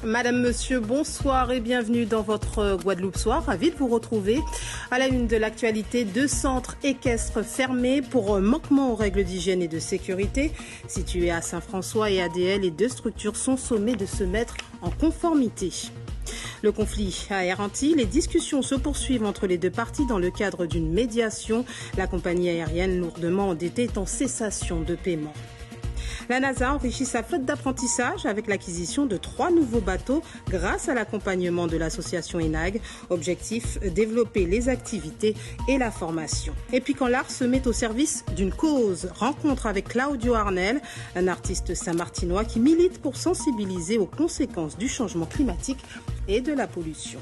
Madame, Monsieur, bonsoir et bienvenue dans votre Guadeloupe Soir. Ravi de vous retrouver. À la une de l'actualité, 2 centres équestres fermés pour manquement aux règles d'hygiène et de sécurité. Situés à Saint-François et ADL, les 2 structures sont sommées de se mettre en conformité. Le conflit a éreinti, les discussions se poursuivent entre les 2 parties dans le cadre d'une médiation. La compagnie aérienne lourdement endettée est en cessation de paiement. La NASA enrichit sa flotte d'apprentissage avec l'acquisition de 3 nouveaux bateaux grâce à l'accompagnement de l'association ENAG. Objectif, développer les activités et la formation. Et puis quand l'art se met au service d'une cause, rencontre avec Claudio Arnel, un artiste saint-martinois qui milite pour sensibiliser aux conséquences du changement climatique et de la pollution.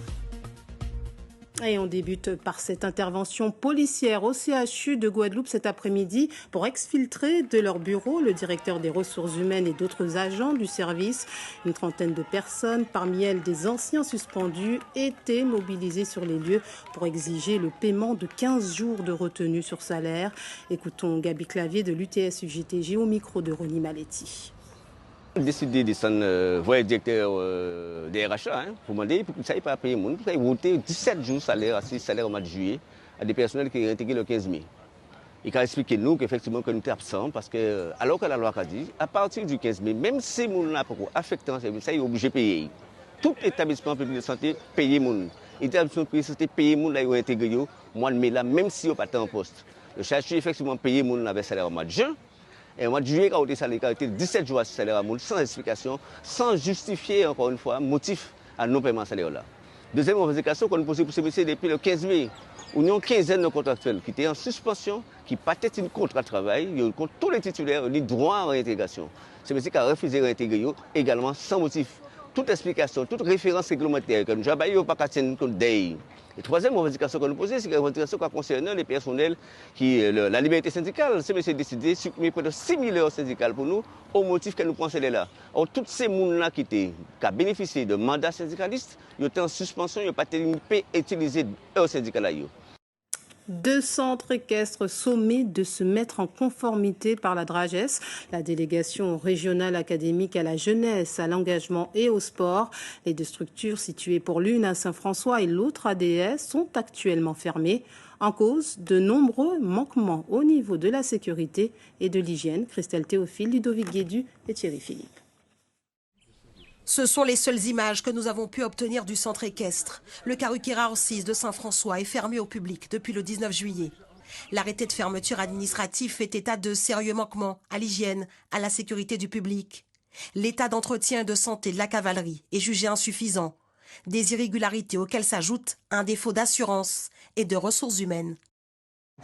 Et on débute par cette intervention policière au CHU de Guadeloupe cet après-midi pour exfiltrer de leur bureau le directeur des ressources humaines et d'autres agents du service. Une trentaine de personnes, parmi elles des anciens suspendus, étaient mobilisées sur les lieux pour exiger le paiement de 15 jours de retenue sur salaire. Écoutons Gabi Clavier de l'UTS-UJTJ au micro de Ronnie Maletti. Décidé de descendre voir le directeur des RHA pour demander pour que ça ne pas payer le monde, pour voter 17 jours de salaire, 6 salaires au mois de juillet à des personnels qui ont intégré le 15 mai. Il a expliqué nous qu'effectivement que nous sommes absents parce que, alors que la loi a dit, à partir du 15 mai, même si nous n'avons pas affectant, ça il est obligé de payer. Tout établissement public de santé paye les gens. L'établissement public de santé paye les gens qui ont intégré le mois de mai, là, même si ils n'ont pas en poste. Le CHU effectivement paye les gens avec salaire au mois de juin. Et au mois de juillet, quand ça a été 17 jours à salaire à monde, sans explication, sans justifier encore une fois motif à nos paiements salaires là. Deuxième revendication qu'on nous pose pour ces messieurs depuis le 15 mai, où nous avons une quinzaine de contractuels qui étaient en suspension, qui partaient une contrat de travail, ils ont tous les titulaires, les droits en réintégration. Ces messieurs qui ont refusé de réintégrer également sans motif. Toute explication, toute référence réglementaire que nous avons, pas qu'à tenir compte d'elle. Et troisième revendication qu'on nous pose, c'est une revendication qui concerne les personnels, la liberté syndicale. Ce monsieur a décidé de supprimer près de 6 000 heures syndicales pour nous, au motif que nous pensons là. Or, tous ces gens-là qui ont bénéficié de mandats syndicalistes, ils étaient en suspension, ils n'ont pas pu utiliser leurs syndicats. 2 centres équestres sommés de se mettre en conformité par la DRAGES, la délégation régionale académique à la jeunesse, à l'engagement et au sport. Les 2 structures situées pour l'une à Saint-François et l'autre à ADS sont actuellement fermées en cause de nombreux manquements au niveau de la sécurité et de l'hygiène. Christelle Théophile, Ludovic Guédu et Thierry Philippe. Ce sont les seules images que nous avons pu obtenir du centre équestre. Le Karukira Orsis de Saint-François est fermé au public depuis le 19 juillet. L'arrêté de fermeture administrative fait état de sérieux manquements à l'hygiène, à la sécurité du public. L'état d'entretien et de santé de la cavalerie est jugé insuffisant. Des irrégularités auxquelles s'ajoute un défaut d'assurance et de ressources humaines.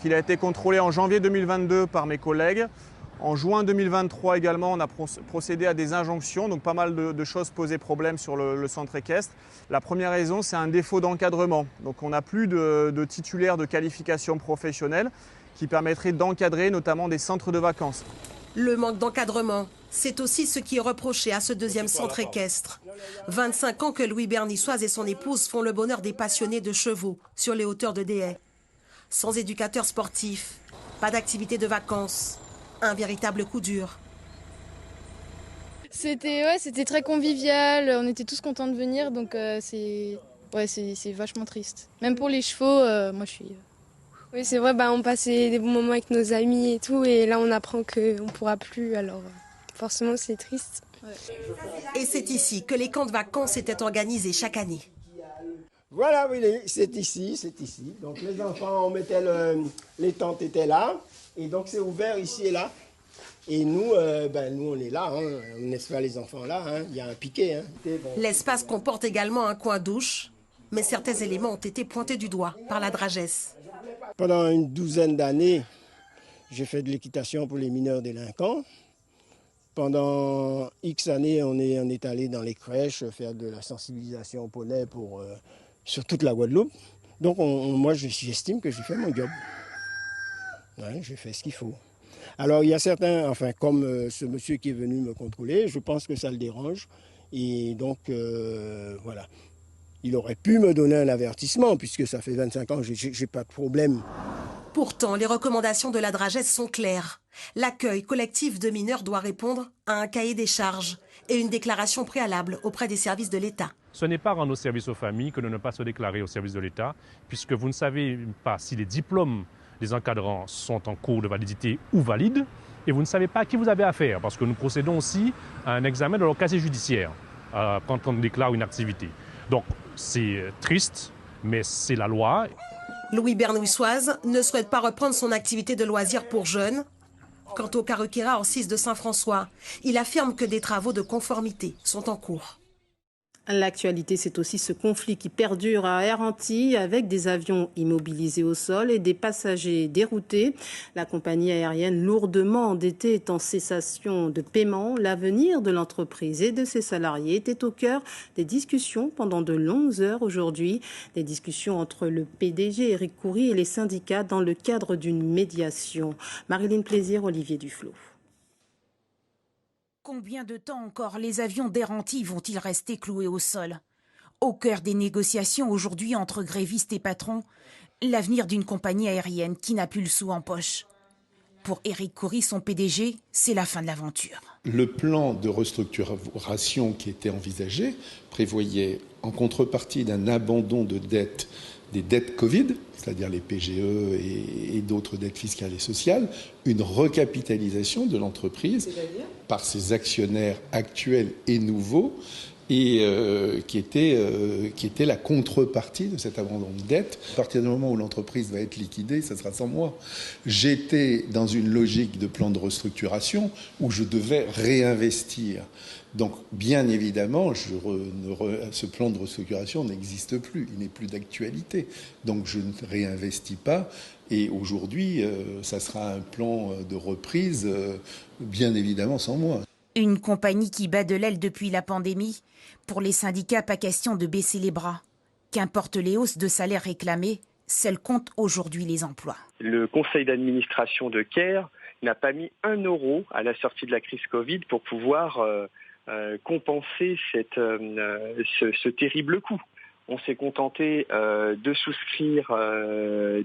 Il a été contrôlé en janvier 2022 par mes collègues. En juin 2023 également, on a procédé à des injonctions, donc pas mal de choses posaient problème sur le centre équestre. La première raison, c'est un défaut d'encadrement. Donc on n'a plus de titulaires de qualification professionnelle qui permettraient d'encadrer notamment des centres de vacances. Le manque d'encadrement, c'est aussi ce qui est reproché à ce 2e centre équestre. 25 ans que Louis Bernissoise et son épouse font le bonheur des passionnés de chevaux sur les hauteurs de Déhay. Sans éducateur sportif, pas d'activité de vacances. Un véritable coup dur. C'était très convivial, on était tous contents de venir, donc c'est vachement triste. Même pour les chevaux, moi je suis... Oui, c'est vrai, on passait des bons moments avec nos amis et tout, et là on apprend qu'on ne pourra plus, alors forcément c'est triste. Ouais. Et c'est ici que les camps de vacances étaient organisés chaque année. Voilà, oui, c'est ici. Donc les enfants, on mettait les tentes étaient là. Et donc c'est ouvert ici et là. Et nous, nous on est là, on laisse faire les enfants là, il y a un piquet. L'espace comporte également un coin douche, mais certains éléments ont été pointés du doigt par la DRAGES. Pendant une douzaine d'années, j'ai fait de l'équitation pour les mineurs délinquants. Pendant X années, on est allé dans les crèches faire de la sensibilisation au poney sur toute la Guadeloupe. Donc moi j'estime que j'ai fait mon job. Ouais, j'ai fait ce qu'il faut. Alors il y a certains, comme ce monsieur qui est venu me contrôler, je pense que ça le dérange. Et donc voilà, il aurait pu me donner un avertissement puisque ça fait 25 ans, j'ai pas de problème. Pourtant, les recommandations de la DRAGES sont claires. L'accueil collectif de mineurs doit répondre à un cahier des charges et une déclaration préalable auprès des services de l'État. Ce n'est pas rendre service aux familles que de ne pas se déclarer au service de l'État, puisque vous ne savez pas si les diplômes des encadrants sont en cours de validité ou valides, et vous ne savez pas à qui vous avez affaire, parce que nous procédons aussi à un examen de leur casier judiciaire quand on déclare une activité. Donc c'est triste, mais c'est la loi. Louis Bernouissoise ne souhaite pas reprendre son activité de loisir pour jeunes. Quant au Karukira Orsis de Saint-François, il affirme que des travaux de conformité sont en cours. L'actualité, c'est aussi ce conflit qui perdure à Air Antilles avec des avions immobilisés au sol et des passagers déroutés. La compagnie aérienne lourdement endettée est en cessation de paiement. L'avenir de l'entreprise et de ses salariés était au cœur des discussions pendant de longues heures aujourd'hui. Des discussions entre le PDG Éric Khoury et les syndicats dans le cadre d'une médiation. Marilyn Plaisir, Olivier Duflot. Combien de temps encore les avions d'Air Antilles vont-ils rester cloués au sol? Au cœur des négociations aujourd'hui entre grévistes et patrons, l'avenir d'une compagnie aérienne qui n'a plus le sou en poche. Pour Éric Khoury, son PDG, c'est la fin de l'aventure. Le plan de restructuration qui était envisagé prévoyait, en contrepartie d'un abandon de dettes, des dettes Covid, c'est-à-dire les PGE et d'autres dettes fiscales et sociales, une recapitalisation de l'entreprise par ses actionnaires actuels et nouveaux, et qui était la contrepartie de cet abandon de dette. À partir du moment où l'entreprise va être liquidée, ça sera sans moi. J'étais dans une logique de plan de restructuration où je devais réinvestir. Donc, bien évidemment, ce plan de restructuration n'existe plus, il n'est plus d'actualité. Donc, je ne réinvestis pas. Et aujourd'hui, ça sera un plan de reprise, bien évidemment, sans moi. Une compagnie qui bat de l'aile depuis la pandémie. Pour les syndicats, pas question de baisser les bras. Qu'importe les hausses de salaire réclamées, celles comptent aujourd'hui les emplois. Le conseil d'administration de CARE n'a pas mis 1 euro à la sortie de la crise Covid pour pouvoir compenser ce terrible coût. On s'est contenté de souscrire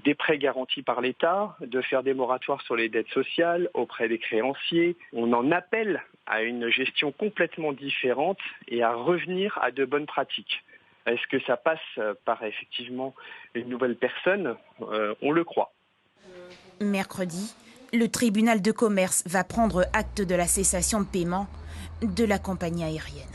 des prêts garantis par l'État, de faire des moratoires sur les dettes sociales auprès des créanciers. On en appelle à une gestion complètement différente et à revenir à de bonnes pratiques. Est-ce que ça passe par effectivement une nouvelle personne? On le croit. Mercredi, le tribunal de commerce va prendre acte de la cessation de paiement de la compagnie aérienne.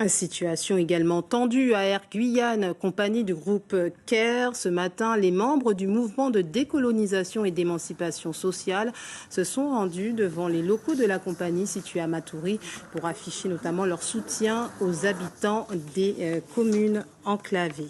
Situation également tendue à Air Guyane, compagnie du groupe CARE. Ce matin, les membres du mouvement de décolonisation et d'émancipation sociale se sont rendus devant les locaux de la compagnie située à Matoury pour afficher notamment leur soutien aux habitants des communes enclavées.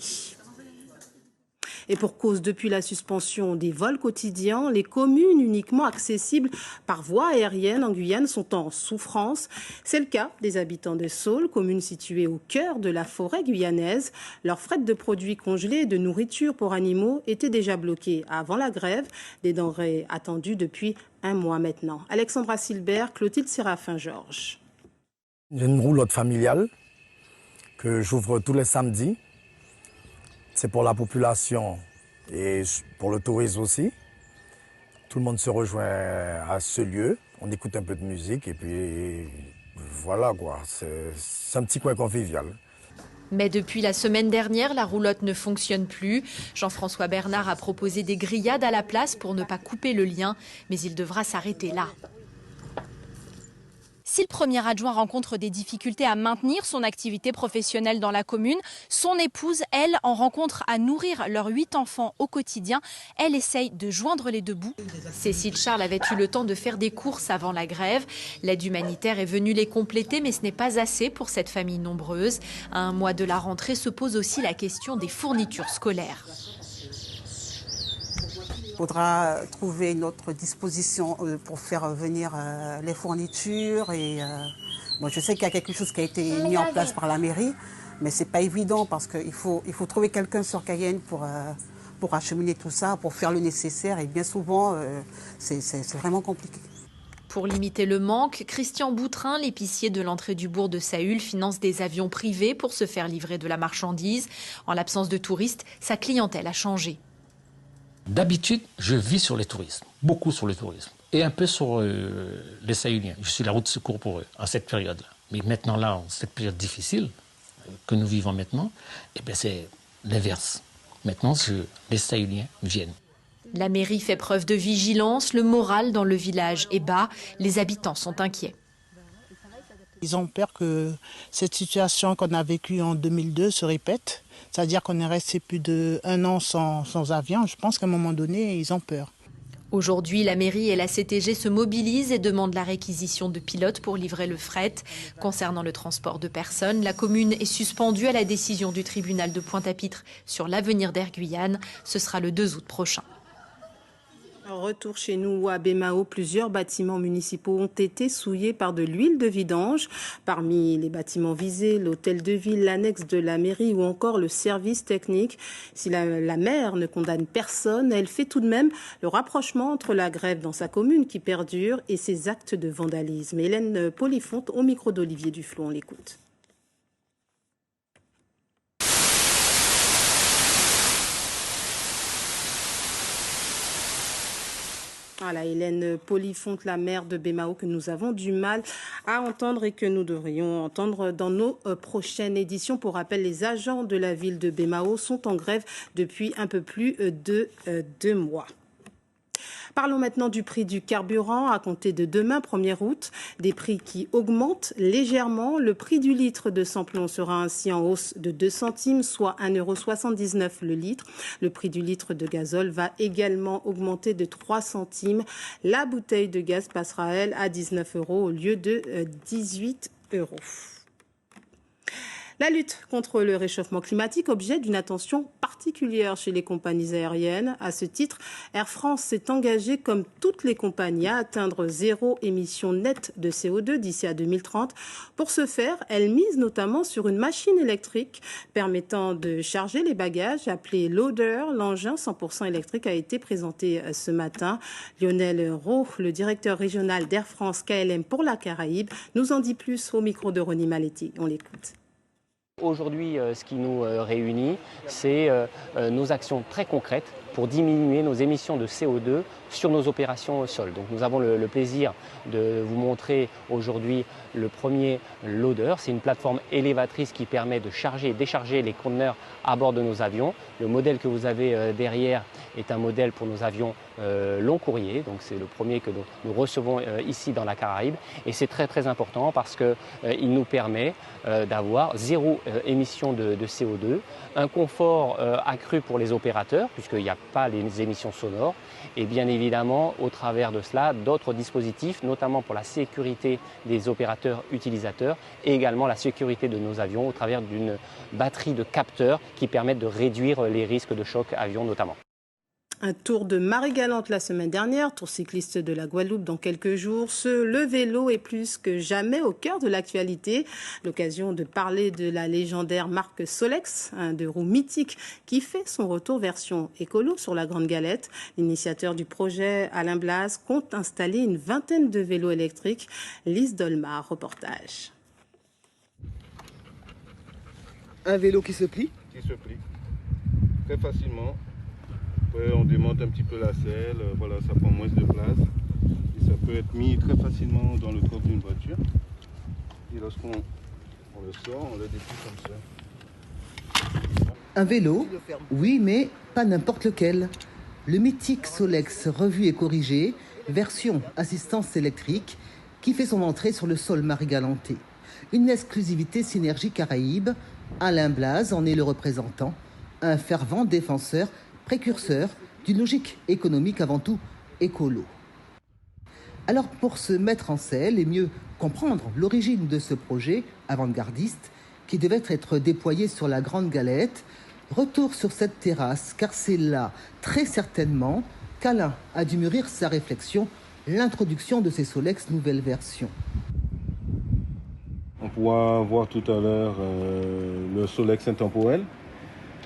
Et pour cause, depuis la suspension des vols quotidiens, les communes uniquement accessibles par voie aérienne en Guyane sont en souffrance. C'est le cas des habitants de Saule, commune située au cœur de la forêt guyanaise. Leur fret de produits congelés et de nourriture pour animaux était déjà bloqué avant la grève, des denrées attendues depuis 1 mois maintenant. Alexandra Silbert, Clotilde Séraphin-Georges. J'ai une roulotte familiale que j'ouvre tous les samedis. C'est pour la population et pour le tourisme aussi. Tout le monde se rejoint à ce lieu. On écoute un peu de musique et puis voilà quoi. C'est un petit coin convivial. Mais depuis la semaine dernière, la roulotte ne fonctionne plus. Jean-François Bernard a proposé des grillades à la place pour ne pas couper le lien, mais il devra s'arrêter là. Si le premier adjoint rencontre des difficultés à maintenir son activité professionnelle dans la commune, son épouse, elle, en rencontre à nourrir leurs 8 enfants au quotidien. Elle essaye de joindre les deux bouts. Cécile Charles avait eu le temps de faire des courses avant la grève. L'aide humanitaire est venue les compléter, mais ce n'est pas assez pour cette famille nombreuse. À 1 mois de la rentrée se pose aussi la question des fournitures scolaires. Il faudra trouver une autre disposition pour faire venir les fournitures. Et, bon, je sais qu'il y a quelque chose qui a été mis en place par la mairie, mais ce n'est pas évident parce qu'il faut trouver quelqu'un sur Cayenne pour acheminer tout ça, pour faire le nécessaire. Et bien souvent, c'est vraiment compliqué. Pour limiter le manque, Christian Boutrin, l'épicier de l'entrée du bourg de Saül, finance des avions privés pour se faire livrer de la marchandise. En l'absence de touristes, sa clientèle a changé. D'habitude, je vis sur les tourismes, beaucoup sur le tourisme. et un peu sur les Sahéliens. Je suis la roue de secours pour eux en cette période-là. Mais maintenant, là, en cette période difficile que nous vivons maintenant, eh bien, c'est l'inverse. Maintenant, les Sahéliens viennent. La mairie fait preuve de vigilance, le moral dans le village est bas, les habitants sont inquiets. Ils ont peur que cette situation qu'on a vécue en 2002 se répète, c'est-à-dire qu'on est resté plus d'1 an sans avion. Je pense qu'à un moment donné, ils ont peur. Aujourd'hui, la mairie et la CTG se mobilisent et demandent la réquisition de pilotes pour livrer le fret. Concernant le transport de personnes, la commune est suspendue à la décision du tribunal de Pointe-à-Pitre sur l'avenir d'Air Guyane. Ce sera le 2 août prochain. Retour chez nous à Bémao, plusieurs bâtiments municipaux ont été souillés par de l'huile de vidange. Parmi les bâtiments visés, l'hôtel de ville, l'annexe de la mairie ou encore le service technique. Si la maire ne condamne personne, elle fait tout de même le rapprochement entre la grève dans sa commune qui perdure et ses actes de vandalisme. Hélène Polifonte au micro d'Olivier Duflot, on l'écoute. Voilà, Hélène Polifonte, la maire de Bémao, que nous avons du mal à entendre et que nous devrions entendre dans nos prochaines éditions. Pour rappel, les agents de la ville de Bémao sont en grève depuis un peu plus de 2 mois. Parlons maintenant du prix du carburant à compter de demain, 1er août. Des prix qui augmentent légèrement. Le prix du litre de samplon sera ainsi en hausse de 2 centimes, soit 1,79 € le litre. Le prix du litre de gazole va également augmenter de 3 centimes. La bouteille de gaz passera, elle, à 19 € au lieu de 18 €. La lutte contre le réchauffement climatique, objet d'une attention particulière chez les compagnies aériennes. À ce titre, Air France s'est engagée, comme toutes les compagnies, à atteindre 0 émission nette de CO2 d'ici à 2030. Pour ce faire, elle mise notamment sur une machine électrique permettant de charger les bagages, appelée Loader. L'engin 100% électrique a été présenté ce matin. Lionel Roux, le directeur régional d'Air France KLM pour la Caraïbe, nous en dit plus au micro de Ronnie Maletti. On l'écoute. Aujourd'hui, ce qui nous réunit, c'est nos actions très concrètes pour diminuer nos émissions de CO2 sur nos opérations au sol. Donc nous avons le plaisir de vous montrer aujourd'hui le premier loader. C'est une plateforme élévatrice qui permet de charger et décharger les conteneurs à bord de nos avions. Le modèle que vous avez derrière est un modèle pour nos avions long courrier. Donc c'est le premier que nous recevons ici dans la Caraïbe. Et c'est très très important parce qu'il nous permet d'avoir 0 émission de CO2, un confort accru pour les opérateurs puisqu'il n'y a pas les émissions sonores et bien évidemment au travers de cela d'autres dispositifs, notamment pour la sécurité des opérateurs utilisateurs et également la sécurité de nos avions au travers d'une batterie de capteurs qui permettent de réduire les risques de choc avion notamment. Un tour de Marie-Galante la semaine dernière, tour cycliste de la Guadeloupe dans quelques jours. Le vélo est plus que jamais au cœur de l'actualité. L'occasion de parler de la légendaire marque Solex, un deux roues mythique qui fait son retour version écolo sur la Grande Galette. L'initiateur du projet, Alain Blas, compte installer une vingtaine de vélos électriques. Lise Dolmar, reportage. Un vélo qui se plie ? Qui se plie très facilement. Après, on démonte un petit peu la selle, voilà, ça prend moins de place. Et ça peut être mis très facilement dans le coffre d'une voiture. Et lorsqu'on le sort, on le déplie comme ça. Un vélo, oui, mais pas n'importe lequel. Le mythique Solex revu et corrigé, version assistance électrique, qui fait son entrée sur le sol marie-galantais. Une exclusivité Synergie Caraïbe. Alain Blas en est le représentant, un fervent défenseur précurseur d'une logique économique avant tout écolo. Alors pour se mettre en selle et mieux comprendre l'origine de ce projet avant-gardiste qui devait être déployé sur la Grande Galette, retour sur cette terrasse car c'est là très certainement qu'Alain a dû mûrir sa réflexion, l'introduction de ces Solex nouvelle version. On pourra voir tout à l'heure le Solex intemporel.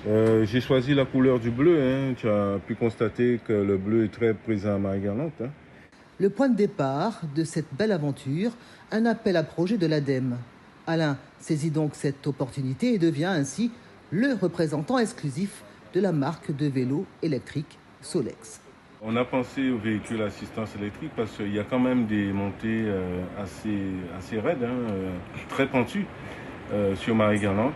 J'ai choisi la couleur du bleu. Tu as pu constater que le bleu est très présent à Marie-Galante. Le point de départ de cette belle aventure, un appel à projet de l'ADEME. Alain saisit donc cette opportunité et devient ainsi le représentant exclusif de la marque de vélo électrique Solex. On a pensé aux véhicules à assistance électrique parce qu'il y a quand même des montées assez raides, très pentues sur Marie-Galante.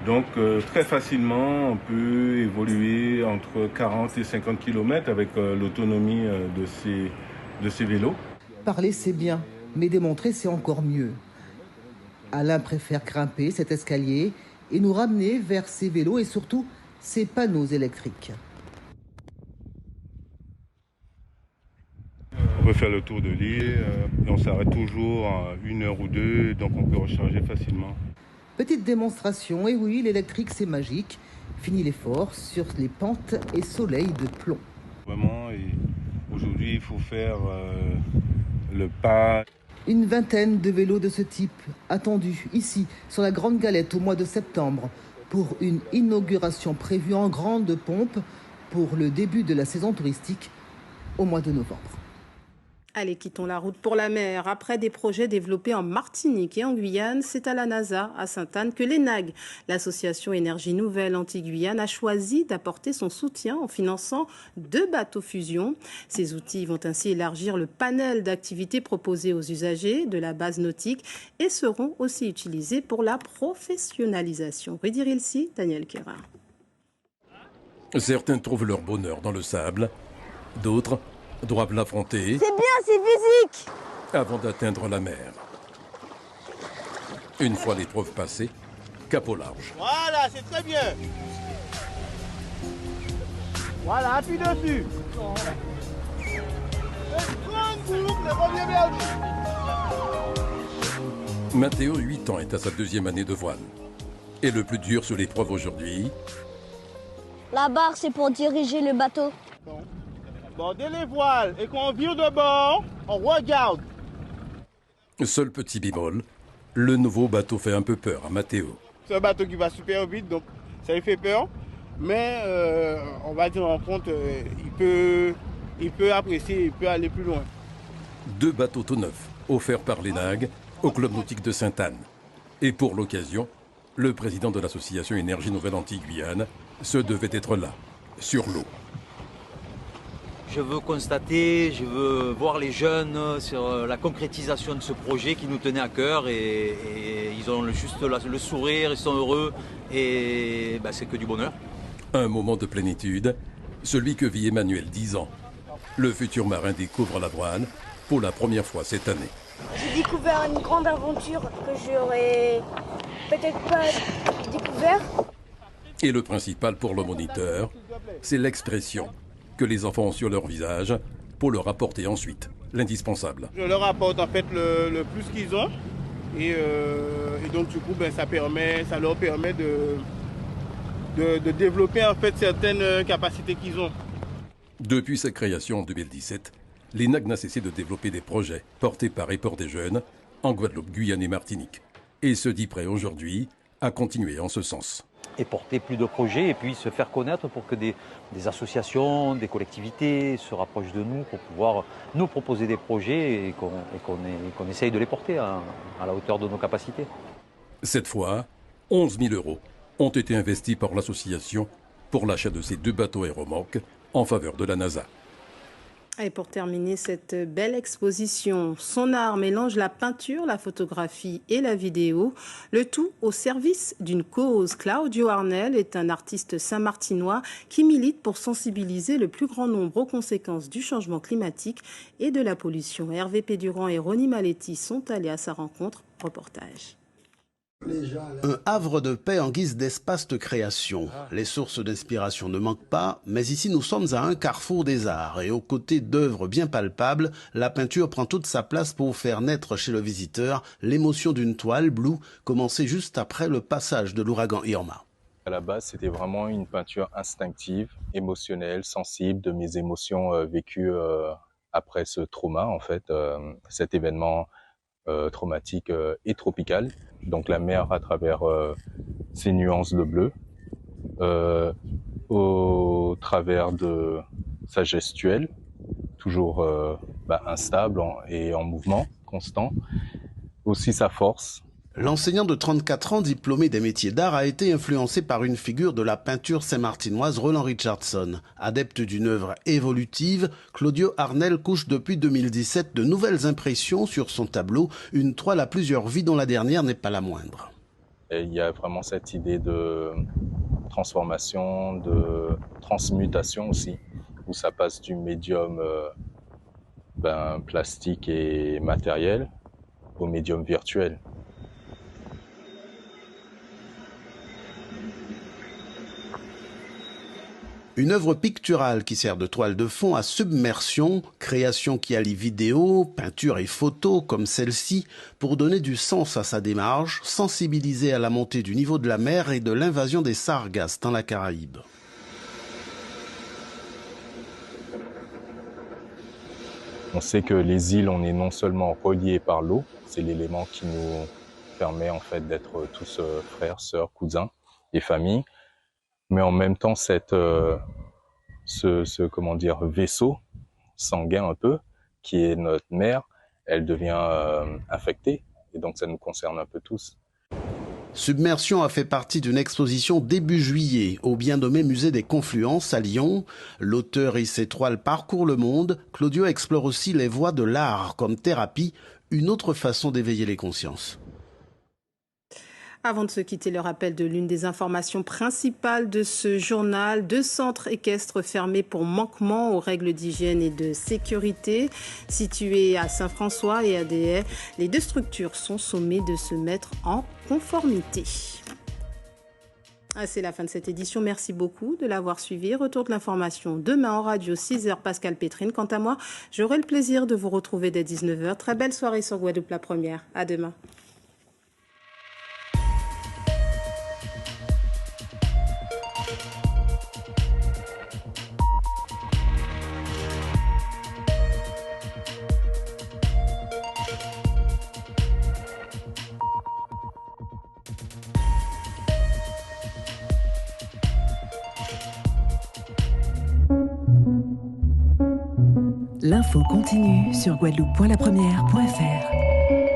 Donc très facilement, on peut évoluer entre 40 et 50 km avec l'autonomie de ces vélos. Parler, c'est bien, mais démontrer, c'est encore mieux. Alain préfère grimper cet escalier et nous ramener vers ses vélos et surtout ses panneaux électriques. On peut faire le tour de l'île et on s'arrête toujours à 1 heure ou 2, donc on peut recharger facilement. Petite démonstration, et oui, l'électrique c'est magique. Fini l'effort sur les pentes et soleils de plomb. Vraiment, et aujourd'hui il faut faire le pas. Une vingtaine de vélos de ce type attendus ici sur la Grande Galette au mois de septembre pour une inauguration prévue en grande pompe pour le début de la saison touristique au mois de novembre. Allez, quittons la route pour la mer. Après des projets développés en Martinique et en Guyane, c'est à la NASA, à Sainte-Anne, que l'ENAG, l'association Énergie Nouvelle Antilles-Guyane, a choisi d'apporter son soutien en finançant 2 bateaux fusion. Ces outils vont ainsi élargir le panel d'activités proposées aux usagers de la base nautique et seront aussi utilisés pour la professionnalisation. Rudy Rilsi, Daniel Kera. Certains trouvent leur bonheur dans le sable, d'autres doivent l'affronter. C'est bien, c'est physique. Avant d'atteindre la mer. Une fois l'épreuve passée, cap au large. Voilà, c'est très bien. Voilà, appuie dessus. Mathéo, 8 ans, est à sa 2e année de voile. Et le plus dur sur l'épreuve aujourd'hui... La barre, c'est pour diriger le bateau. Bordez les voiles et quand on vire de bord, on regarde. Seul petit bémol, le nouveau bateau fait un peu peur à Mathéo. C'est un bateau qui va super vite, donc ça lui fait peur. Mais on va dire en compte, il peut apprécier, il peut aller plus loin. 2 bateaux tout neufs, offerts par l'ENAG au Club nautique de Sainte-Anne. Et pour l'occasion, le président de l'association Énergie Nouvelle Antilles-Guyane se devait être là, sur l'eau. Je veux constater, je veux voir les jeunes sur la concrétisation de ce projet qui nous tenait à cœur et ils ont juste le sourire, ils sont heureux et c'est que du bonheur. Un moment de plénitude, celui que vit Emmanuel, 10 ans. Le futur marin découvre la voile pour la première fois cette année. J'ai découvert une grande aventure que j'aurais peut-être pas découvert. Et le principal pour le moniteur, c'est l'expression que les enfants ont sur leur visage pour leur apporter ensuite l'indispensable. Je leur apporte en fait le plus qu'ils ont et donc du coup ça leur permet de développer en fait certaines capacités qu'ils ont. Depuis sa création en 2017, l'ENAG n'a cessé de développer des projets portés par et pour des jeunes en Guadeloupe, Guyane et Martinique et se dit prêt aujourd'hui à continuer en ce sens. Et porter plus de projets et puis se faire connaître pour que des associations, des collectivités se rapprochent de nous pour pouvoir nous proposer des projets et qu'on essaye de les porter à la hauteur de nos capacités. Cette fois, 11 000 € ont été investis par l'association pour l'achat de ces 2 bateaux aéromorques en faveur de la NASA. Et pour terminer cette belle exposition, son art mélange la peinture, la photographie et la vidéo, le tout au service d'une cause. Claudio Arnel est un artiste saint-martinois qui milite pour sensibiliser le plus grand nombre aux conséquences du changement climatique et de la pollution. Hervé Pédurand et Ronnie Maletti sont allés à sa rencontre. Reportage. Un havre de paix en guise d'espace de création. Les sources d'inspiration ne manquent pas, mais ici nous sommes à un carrefour des arts et aux côtés d'œuvres bien palpables, la peinture prend toute sa place pour faire naître chez le visiteur l'émotion d'une toile bleue commencée juste après le passage de l'ouragan Irma. À la base, c'était vraiment une peinture instinctive, émotionnelle, sensible de mes émotions vécues après ce trauma, en fait, cet événement traumatique et tropical. Donc la mer à travers ses nuances de bleu, au travers de sa gestuelle, toujours instable et en mouvement constant. Aussi sa force, L'enseignant de 34 ans, diplômé des métiers d'art, a été influencé par une figure de la peinture saint-martinoise, Roland Richardson. Adepte d'une œuvre évolutive, Claudio Arnel couche depuis 2017 de nouvelles impressions sur son tableau, une toile à plusieurs vies dont la dernière n'est pas la moindre. Et il y a vraiment cette idée de transformation, de transmutation aussi, où ça passe du médium plastique et matériel au médium virtuel. Une œuvre picturale qui sert de toile de fond à submersion, création qui allie vidéo, peinture et photo comme celle-ci pour donner du sens à sa démarche, sensibiliser à la montée du niveau de la mer et de l'invasion des sargasses dans la Caraïbe. On sait que les îles, on est non seulement reliés par l'eau, c'est l'élément qui nous permet en fait d'être tous frères, sœurs, cousins et familles, mais en même temps ce vaisseau sanguin un peu, qui est notre mer, elle devient infectée, et donc ça nous concerne un peu tous. Submersion a fait partie d'une exposition début juillet au bien nommé Musée des Confluences à Lyon. L'auteur et ses toiles parcourent le monde. Claudio explore aussi les voies de l'art comme thérapie, une autre façon d'éveiller les consciences. Avant de se quitter, le rappel de l'une des informations principales de ce journal. 2 centres équestres fermés pour manquement aux règles d'hygiène et de sécurité. Situés à Saint-François et à Des Haies, les 2 structures sont sommées de se mettre en conformité. C'est la fin de cette édition. Merci beaucoup de l'avoir suivi. Retour de l'information demain en radio, 6h, Pascal Pétrine. Quant à moi, j'aurai le plaisir de vous retrouver dès 19h. Très belle soirée sur Guadeloupe la Première. À demain. L'info continue sur guadeloupe.lapremière.fr.